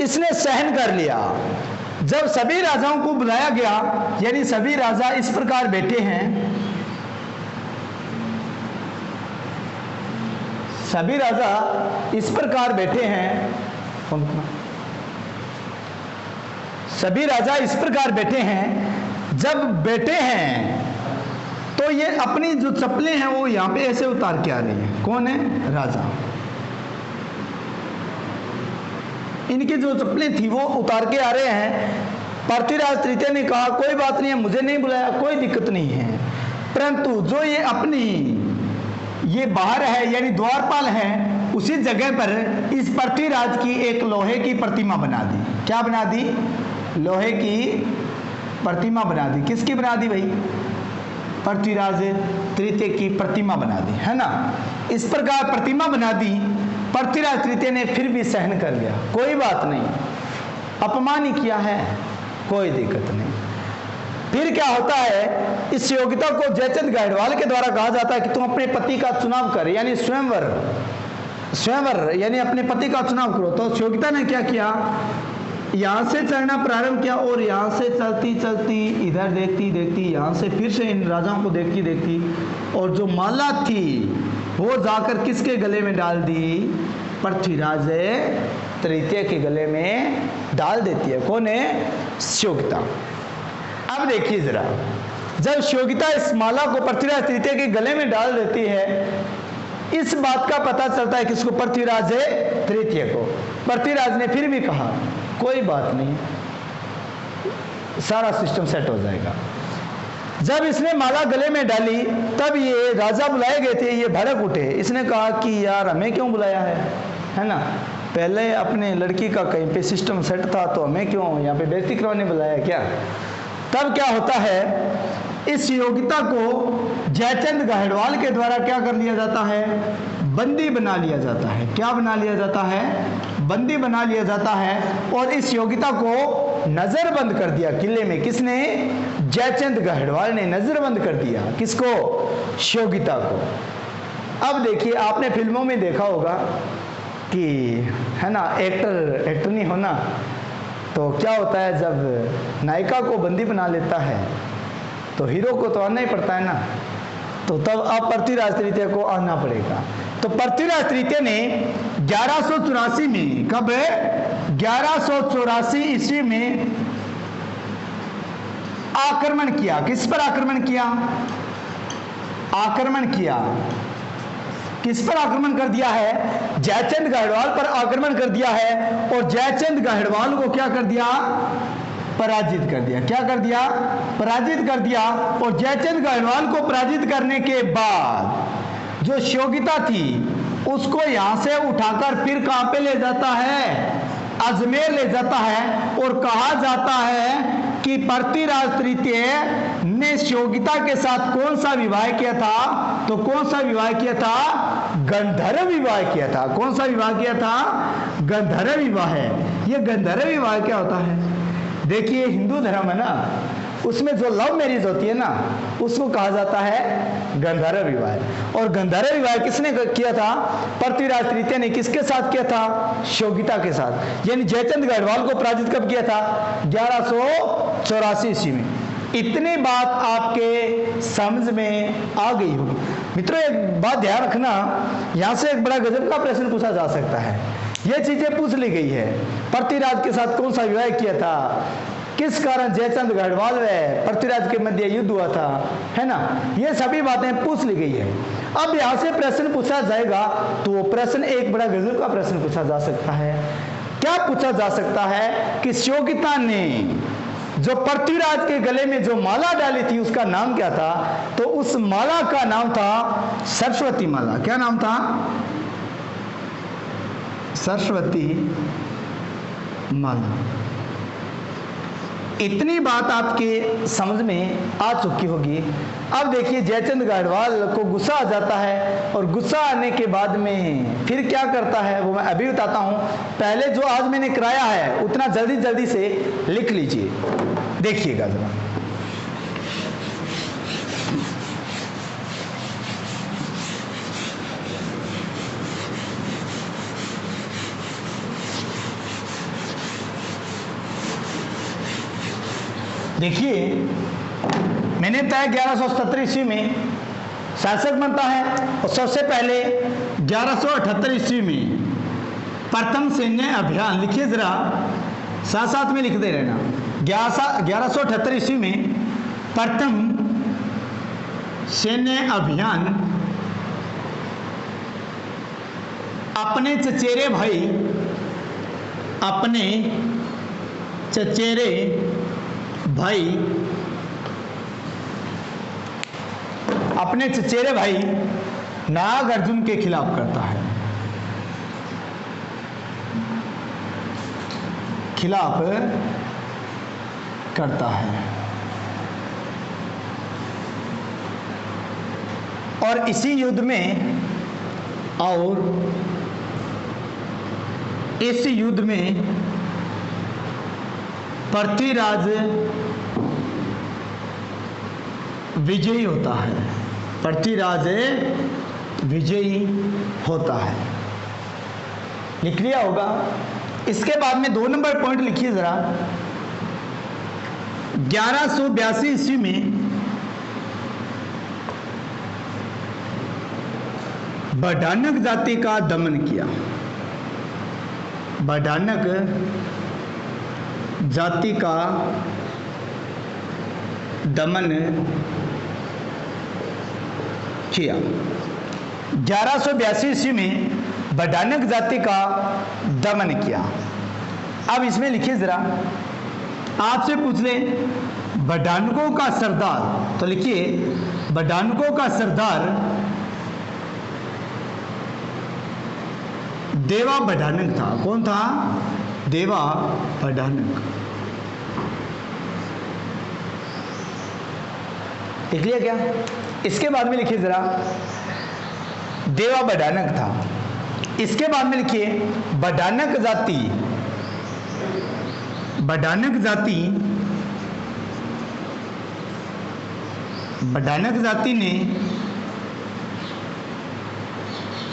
इसने सहन कर लिया। जब सभी राजाओं को बुलाया गया, यानी सभी राजा इस प्रकार बैठे हैं, सभी राजा इस प्रकार बैठे हैं, सभी राजा इस प्रकार बैठे हैं। जब बैठे हैं तो ये अपनी जो चप्पलें हैं वो यहां पे ऐसे उतार के आ रही हैं। कौन है? राजा। इनकी जो चप्पलें थी वो उतार के आ रहे हैं। पृथ्वीराज तृतीय ने कहा कोई बात नहीं है, मुझे नहीं बुलाया, कोई दिक्कत नहीं है। परंतु जो ये अपनी ये बाहर है यानी द्वारपाल है, उसी जगह पर इस पृथ्वीराज की एक लोहे की प्रतिमा बना दी। क्या बना दी? लोहे की प्रतिमा बना दी। किसकी बना दी भाई? पृथ्वीराज तृतीय की प्रतिमा बना दी, है ना। इस प्रकार प्रतिमा बना दी। पृथ्वीराज तृतीय ने फिर भी सहन कर लिया, कोई बात नहीं, अपमान ही किया है, कोई दिक्कत नहीं। फिर क्या होता है, इस योग्यता को जयचंद गाइडवाल के द्वारा कहा जाता है कि तुम अपने पति का चुनाव कर, यानी स्वयंवर, स्वयंवर यानी अपने पति का चुनाव करो। तो योग्यता ने क्या किया, यहां से चलना प्रारंभ किया और यहां से चलती चलती इधर देखती देखती यहां से फिर से इन राजाओं को देखती देखती और जो माला थी वो जाकर किसके गले में डाल दी? पृथ्वीराज तृतीय के गले में डाल देती है। कौन है? योग्यता। अब देखिए जरा, जब योग्यता इस माला को पृथ्वीराज तृतीय के गले में डाल देती है, इस बात का पता चलता है किसको? पृथ्वीराज तृतीय को। पृथ्वीराज ने फिर भी कहा कोई बात नहीं, सारा सिस्टम सेट हो जाएगा। जब इसने माला गले में डाली तब ये राजा बुलाए गए थे, ये भड़क उठे। इसने कहा कि यार हमें क्यों बुलाया है ना, पहले अपने लड़की का कहीं पे सिस्टम सेट था तो हमें क्यों यहाँ पे बेइज्जती करवाने बुलाया क्या? तब क्या होता है, इस योग्यता को जयचंद गाइडवाल के द्वारा क्या कर लिया जाता है? बंदी बना लिया जाता है। क्या बना लिया जाता है? बंदी बना लिया जाता है। और इस योग्यता को नजरबंद कर दिया किले में। किसने? जयचंद गाइडवाल ने नजरबंद कर दिया। किसको? योग्यता को। अब देखिए, आपने फिल्मों में देखा होगा कि है ना, एक्टर नहीं होना तो क्या होता है, जब नायिका को बंदी बना लेता है तो हीरो को तो आना ही पड़ता है ना, तो तब अब पृथ्वीराज तृतीय को आना पड़ेगा। तो पृथ्वीराज तृतीय ने 1184 में, कब? 1184 ईस्वी में आक्रमण किया। किस पर आक्रमण किया? आक्रमण किया। किस पर आक्रमण कर दिया है? जयचंद गाइडवाल पर आक्रमण कर दिया है। और जयचंद गाइडवाल को क्या कर दिया? पराजित कर दिया। क्या कर दिया? पराजित कर दिया। और जयचंद गाइडवाल को पराजित करने के बाद जो योग्यता थी उसको यहां से उठाकर फिर कहां पे ले जाता है? अजमेर ले जाता है। और कहा जाता है कि पृथ्वीराज तृतीय ने योग्यता के साथ कौन सा विवाह किया था? तो कौन सा विवाह किया था? गंधर्व विवाह किया था। कौन सा विवाह किया था? गंधर्व विवाह है। ये गंधर्व विवाह क्या होता है? देखिए, हिंदू धर्म है ना, उसमें जो लव मैरिज होती है ना, उसको कहा जाता है गंधर्व विवाह। और गंधर्व विवाह किसने किया था? पृथ्वीराज तृतीय ने। किसके साथ किया था? योग्यता के साथ। यानी जयचंद गाइडवाल को पराजित कब किया था? 1184 ईस्वी में। इतनी बात आपके समझ में आ गई होगी। मित्रों, एक बात ध्यान रखना, यहां से एक बड़ा गजब का प्रश्न पूछा जा सकता है। ये चीजें पूछ ली गई है, पृथ्वीराज के साथ कौन सा विवाह किया था, किस कारण जयचंद गाइडवाल व पृथ्वीराज के मध्य युद्ध हुआ था, है ना, ये सभी बातें पूछ ली गई है। अब यहां से प्रश्न पूछा जाएगा तो वो प्रश्न एक बड़ा गजब का प्रश्न पूछा जा सकता है। क्या पूछा जा सकता है कि योग्यता ने जो पृथ्वीराज के गले में जो माला डाली थी उसका नाम क्या था? तो उस माला का नाम था सरस्वती माला। क्या नाम था? सरस्वती माला। इतनी बात आपके समझ में आ चुकी होगी। अब देखिए जयचंद गाडवाल को गुस्सा आ जाता है और गुस्सा आने के बाद में फिर क्या करता है वो मैं अभी बताता हूं। पहले जो आज मैंने कराया है उतना जल्दी जल्दी से लिख लीजिए, देखिएगा जरा। देखिए मैंने बताया 1177 ईस्वी में शासक बनता है और सबसे पहले 1178 ईस्वी में प्रथम सैन्य अभियान, लिखिए जरा साथ साथ में लिखते रहना। 1178 ईस्वी में प्रथम सैन्य अभियान अपने चचेरे भाई नागार्जुन के खिलाफ करता है, और इसी युद्ध में इस युद्ध में पृथ्वीराज विजयी होता है। लिख लिया होगा। इसके बाद में 2 नंबर पॉइंट लिखिए जरा। 1182 ईस्वी में बडानक जाति का दमन किया। बडानक जाति का दमन किया। 1182 ईस्वी में बडानक जाति का दमन किया। अब इसमें लिखिए जरा, आपसे पूछ ले बडानकों का सरदार, तो लिखिए बडानकों का सरदार देवा बडानक था। कौन था? देवा बडानक। लिख लिया क्या? इसके बाद में लिखिए जरा, देवा बडानक था। इसके बाद में लिखिए बडानक जाति ने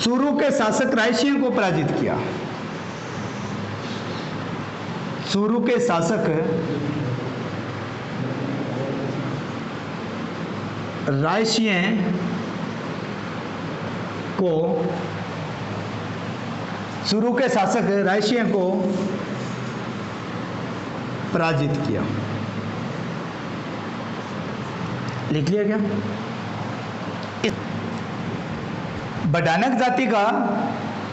चूरू के शासक रायसिंह को पराजित किया। चूरू के शासक रायसिंह को पराजित किया। लिख लिया क्या? बडानक जाति का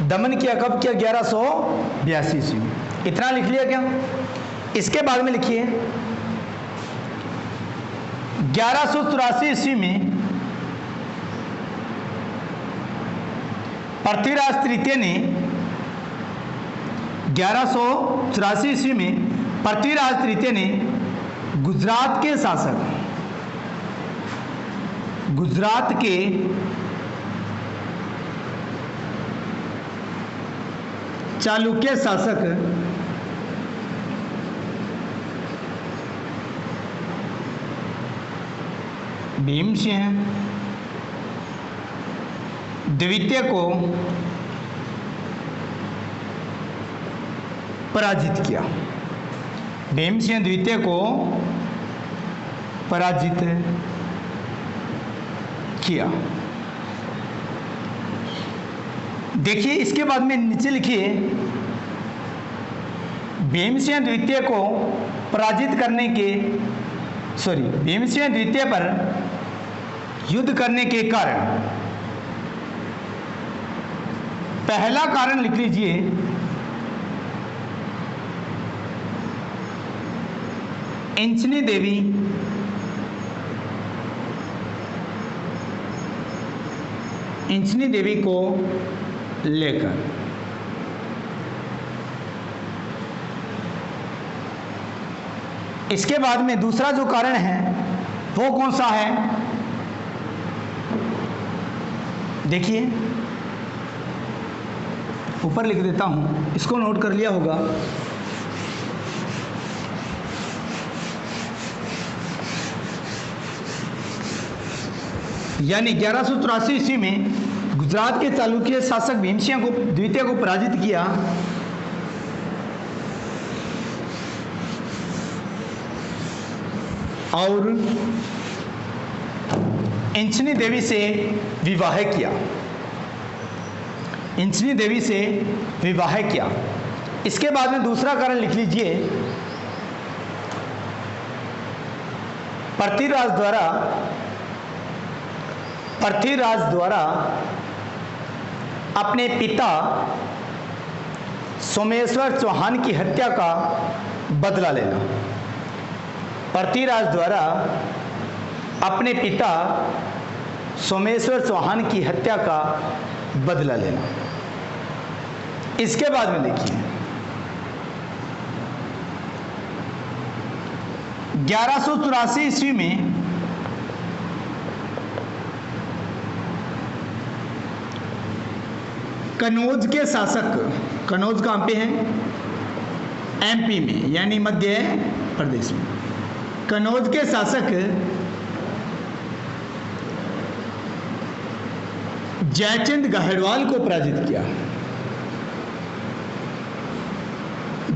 दमन किया कब किया? 1182 ईस्वी में। इतना लिख लिया क्या? इसके बाद में लिखिए 1184 ईस्वी में पृथ्वीराज तृतीय ने 1184 ईस्वी में पृथ्वीराज तृतीय ने गुजरात के चालुक्य शासक भीमसिंह द्वितीय को पराजित किया। भीमसिंह द्वितीय को पराजित किया। देखिए इसके बाद में नीचे लिखिए भीमसिंह द्वितीय को पराजित करने के भीमसिंह द्वितीय पर युद्ध करने के कारण। पहला कारण लिख लीजिए इंचनी देवी को लेकर। इसके बाद में दूसरा जो कारण है वो कौन सा है? देखिए ऊपर लिख देता हूं, इसको नोट कर लिया होगा। यानी 1184 ईस्वी में गुजरात के चालुक्य शासक भीमसिंह को द्वितीय को पराजित किया और इंचनी देवी से विवाह किया। इंचनी देवी से विवाह किया। इसके बाद में दूसरा कारण लिख लीजिए, पृथ्वीराज द्वारा अपने पिता सोमेश्वर चौहान की हत्या का बदला लेना। पृथ्वीराज द्वारा अपने पिता सोमेश्वर चौहान की हत्या का बदला लेना। इसके बाद में देखिए 1184 ईस्वी में कनौज के शासक, कनौज कहाँ पे है? एमपी में, यानी मध्य प्रदेश में। कनौज के शासक जयचंद गहड़वाल को पराजित किया।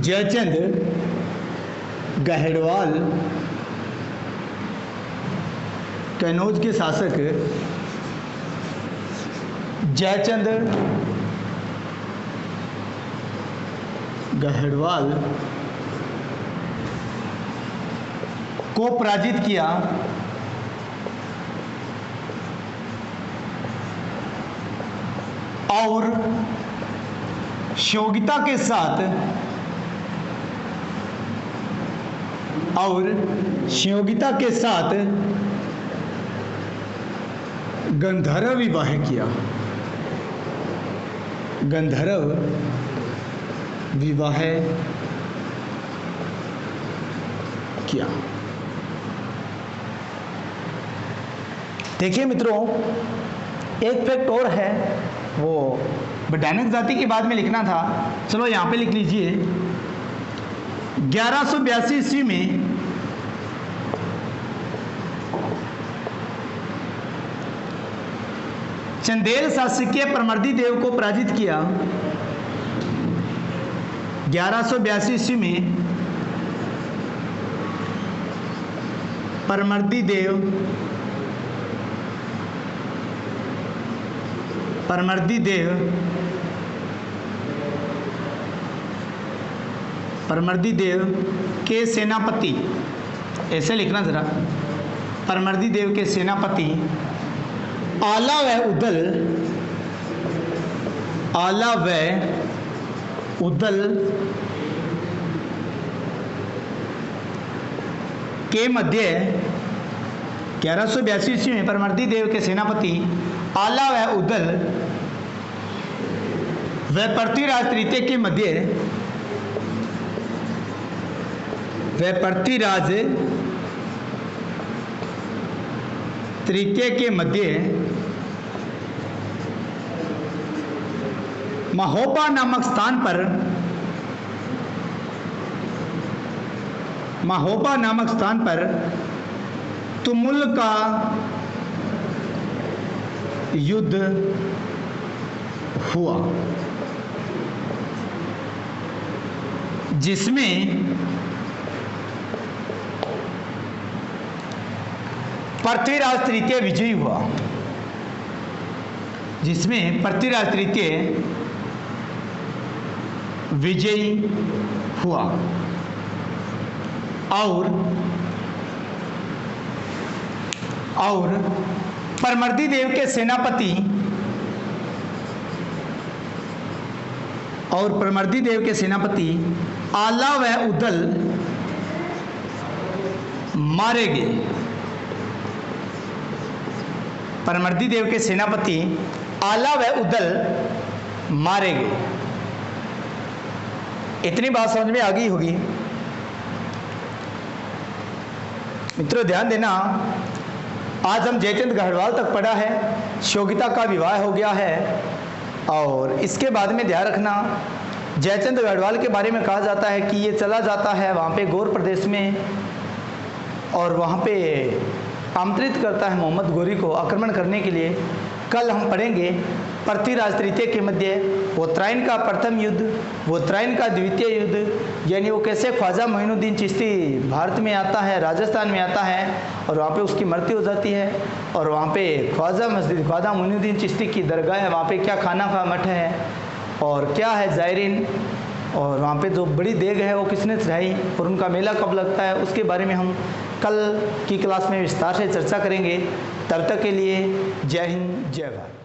जयचंद गहड़वाल कनौज के शासक जयचंद गहड़वाल को पराजित किया और योग्यता के साथ गंधर्व विवाह किया। गंधर्व विवाह किया। देखिए मित्रों, एक फैक्ट और है, वो वैधानिक जाति के बाद में लिखना था, चलो यहां पे लिख लीजिए। 1182 ईस्वी में चंदेल शासकीय परमर्दी देव को पराजित किया। 1182 ईस्वी में परमर्दी देव के सेनापति, ऐसे लिखना जरा, परमर्दी देव के सेनापति आला व उदल के मध्य 1182 ईस्वी में परमर्दी देव के सेनापति आला व उदल व पृथ्वीराज तृतीय के मध्य महोबा नामक स्थान पर तुमुल का युद्ध हुआ, जिसमें पृथ्वीराज तृतीय विजयी हुआ। और परमर्दी देव के सेनापति आला व उदल मारे गए। परमर्दी देव के सेनापति आला व उदल मारे गए। इतनी बात समझ में आ गई होगी। मित्रों ध्यान देना, आज हम जयचंद गढ़वाल तक पढ़ा है, शोगिता का विवाह हो गया है। और इसके बाद में ध्यान रखना, जयचंद गढ़वाल के बारे में कहा जाता है कि ये चला जाता है वहाँ पे गौर प्रदेश में और वहाँ पे आमंत्रित करता है मोहम्मद गोरी को आक्रमण करने के लिए। कल हम पढ़ेंगे पृथ्वीराज तृतीय के मध्य वोत्राइन का प्रथम युद्ध, वोत्राइन का द्वितीय युद्ध, यानी वो कैसे ख्वाजा मोइनुद्दीन चिश्ती भारत में आता है, राजस्थान में आता है और वहाँ पे उसकी मृत्यु हो जाती है। और वहाँ पे ख्वाजा मोइनुद्दीन चिश्ती की दरगाह है, वहाँ पे क्या खाना का मठ है और क्या है जायरीन, और वहाँ पे जो बड़ी देग है वो किसने चढ़ाई और उनका मेला कब लगता है, उसके बारे में हम कल की क्लास में विस्तार से चर्चा करेंगे। तब तक के लिए जय हिंद, जय भारत।